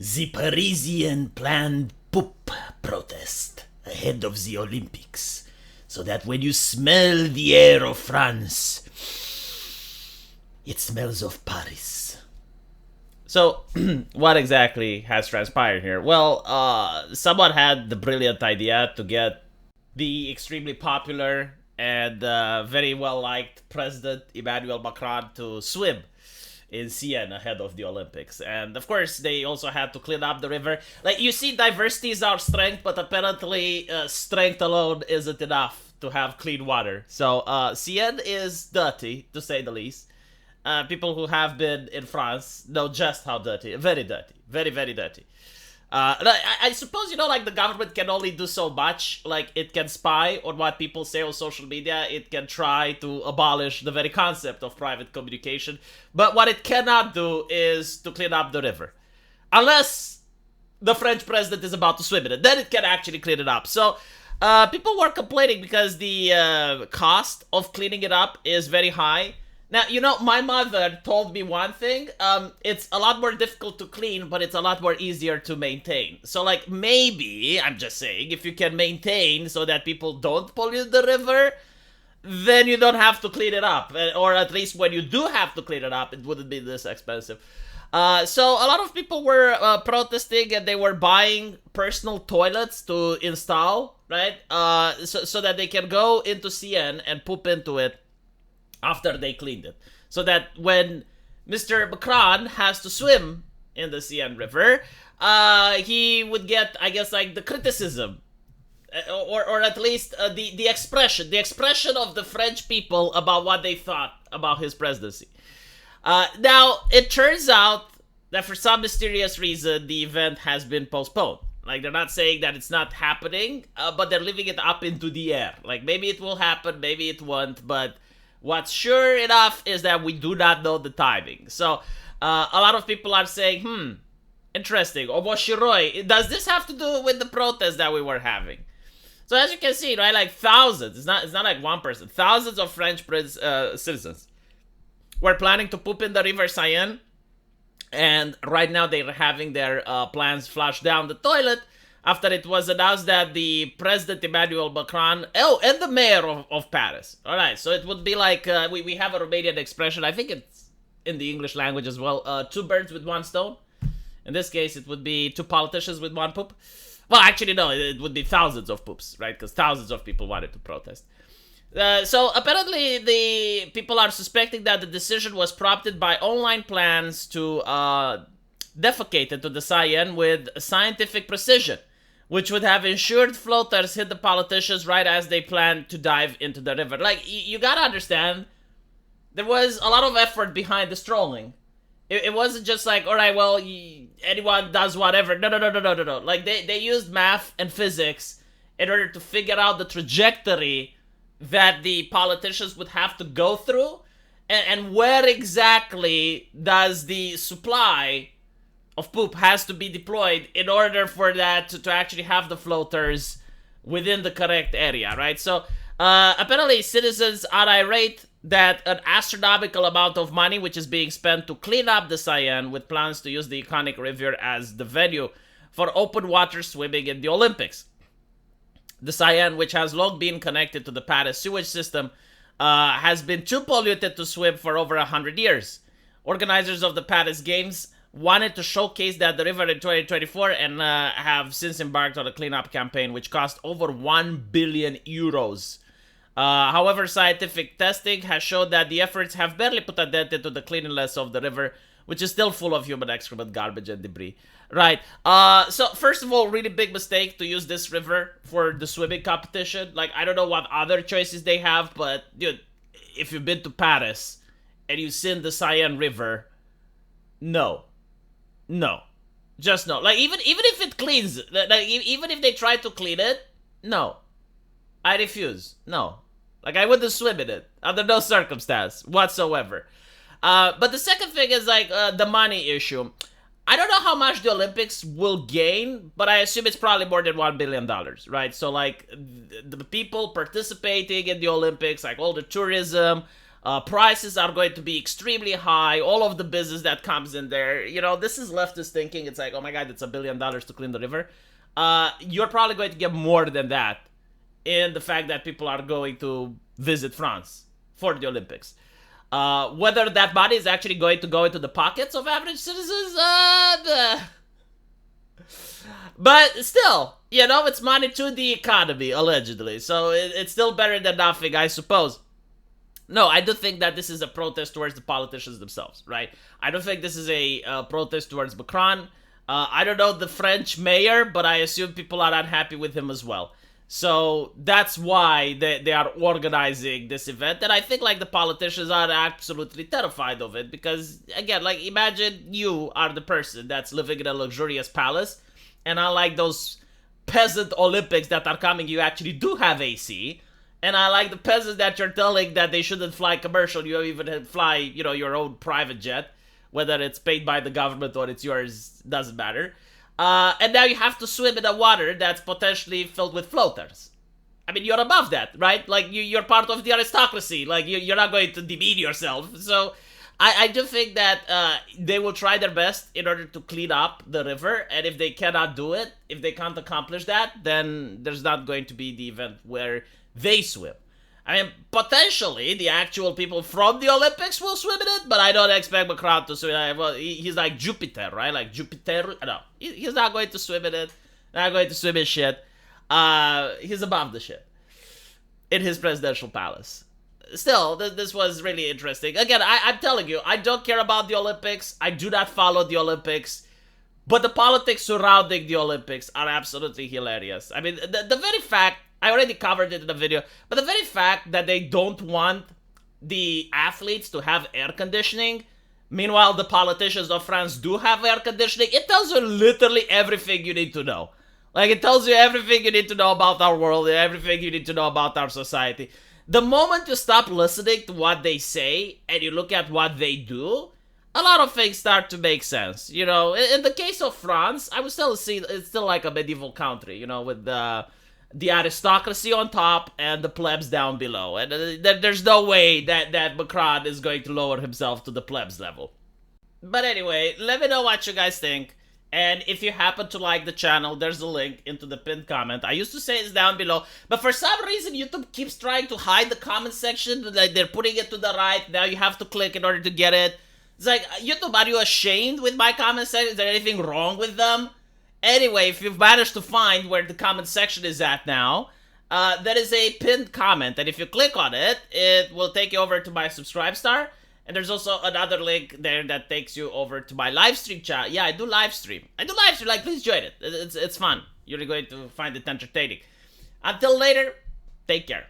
The Parisian planned poop protest ahead of the Olympics, so that when you smell the air of France, it smells of Paris. So, what exactly has transpired here? Well, someone had the brilliant idea to get the extremely popular and very well liked President Emmanuel Macron to swim in Seine ahead of the Olympics. And of course, they also had to clean up the river. Like, you see, diversity is our strength, but apparently, strength alone isn't enough to have clean water. So, Seine is dirty, to say the least. People who have been in France know just how dirty. Very dirty. Very, very dirty. I suppose, like, the government can only do so much. Like, it can spy on what people say on social media. It can try to abolish the very concept of private communication. But what it cannot do is to clean up the river. Unless the French president is about to swim in it. Then it can actually clean it up. So, people were complaining because the cost of cleaning it up is very high. Now, my mother told me one thing. It's a lot more difficult to clean, but it's a lot more easier to maintain. So, like, maybe, I'm just saying, if you can maintain so that people don't pollute the river, then you don't have to clean it up. Or at least when you do have to clean it up, it wouldn't be this expensive. So a lot of people were protesting, and they were buying personal toilets to install, right? So that they can go into Seine and poop into it after they cleaned it. So that when Mr. Macron has to swim in the Seine River, he would get, I guess, like, the criticism, or at least the expression of the French people about what they thought about his presidency. Now, it turns out that for some mysterious reason, the event has been postponed. Like, they're not saying that it's not happening, but they're leaving it up into the air. Like, maybe it will happen, maybe it won't, but what's sure enough is that we do not know the timing. So, a lot of people are saying, interesting. Oboshiroi, does this have to do with the protest that we were having? So, as you can see, right, like, thousands, it's not like one person, thousands of French citizens were planning to poop in the River Seine, and right now they're having their plans flushed down the toilet after it was announced that the President Emmanuel Macron, and the mayor of Paris. All right, so it would be like, we have a Romanian expression, I think it's in the English language as well, two birds with one stone. In this case, it would be two politicians with one poop. Well, actually, no, it would be thousands of poops, right? Because thousands of people wanted to protest. So apparently the people are suspecting that the decision was prompted by online plans to defecate into the Seine with scientific precision, which would have ensured floaters hit the politicians right as they planned to dive into the river. Like, you gotta understand, there was a lot of effort behind the strolling. It wasn't just like, all right, well, anyone does whatever. No. Like, they used math and physics in order to figure out the trajectory that the politicians would have to go through, and where exactly does the supply of poop has to be deployed in order for that to actually have the floaters within the correct area, right? So, apparently citizens are irate that an astronomical amount of money which is being spent to clean up the Seine, with plans to use the iconic river as the venue for open water swimming in the Olympics. The Seine, which has long been connected to the Paris sewage system, has been too polluted to swim for over 100 years. Organizers of the Paris Games wanted to showcase that the river in 2024, and have since embarked on a cleanup campaign which cost over 1 billion euros. However, scientific testing has shown that the efforts have barely put a dent into the cleanliness of the river, which is still full of human excrement, garbage, and debris. Right. So, first of all, really big mistake to use this river for the swimming competition. Like, I don't know what other choices they have, but, dude, if you've been to Paris and you've seen the Seine River, no. Just no. Like, even if it cleans, like, even if they try to clean it, no. I refuse. No. Like, I wouldn't swim in it under no circumstance whatsoever. But the second thing is, like, the money issue. I don't know how much the Olympics will gain, but I assume it's probably more than $1 billion, right? So, like, the people participating in the Olympics, like all the tourism, Prices are going to be extremely high. All of the business that comes in there, this is leftist thinking. It's like, oh my God, it's $1 billion to clean the river. You're probably going to get more than that in the fact that people are going to visit France for the Olympics. Whether that money is actually going to go into the pockets of average citizens, but still, it's money to the economy, allegedly. So it's still better than nothing, I suppose. No, I do think that this is a protest towards the politicians themselves, right? I don't think this is a protest towards Macron. I don't know the French mayor, but I assume people are unhappy with him as well. So that's why they are organizing this event. And I think, like, the politicians are absolutely terrified of it. Because, again, like, imagine you are the person that's living in a luxurious palace. And unlike those peasant Olympics that are coming, you actually do have AC. And I like the peasants that you're telling that they shouldn't fly commercial. You even fly, your own private jet. Whether it's paid by the government or it's yours, doesn't matter. And now you have to swim in a water that's potentially filled with floaters. I mean, you're above that, right? Like, you're part of the aristocracy. Like, you're not going to demean yourself. So, I do think that they will try their best in order to clean up the river. And if they cannot do it, if they can't accomplish that, then there's not going to be the event where they swim. I mean, potentially, the actual people from the Olympics will swim in it, but I don't expect Macron to swim. Well, he's like Jupiter, right? Like Jupiter. No, he's not going to swim in it. Not going to swim in shit. He's above the shit in his presidential palace. Still, this was really interesting. Again, I'm telling you, I don't care about the Olympics. I do not follow the Olympics. But the politics surrounding the Olympics are absolutely hilarious. I mean, the very fact, I already covered it in the video, but the very fact that they don't want the athletes to have air conditioning, meanwhile the politicians of France do have air conditioning, it tells you literally everything you need to know. Like, it tells you everything you need to know about our world and everything you need to know about our society. The moment you stop listening to what they say and you look at what they do, a lot of things start to make sense. In the case of France, I would still see it's still like a medieval country, with the aristocracy on top and the plebs down below. And there's no way that Macron is going to lower himself to the plebs level. But anyway, let me know what you guys think. And if you happen to like the channel, there's a link into the pinned comment. I used to say it's down below, but for some reason YouTube keeps trying to hide the comment section. Like, they're putting it to the right. Now you have to click in order to get it. It's like, YouTube, are you ashamed with my comment section? Is there anything wrong with them? Anyway, if you've managed to find where the comment section is at now, there is a pinned comment. And if you click on it, it will take you over to my subscribe star. And there's also another link there that takes you over to my live stream chat. Yeah, I do live stream. Like, please join it. It's fun. You're going to find it entertaining. Until later, take care.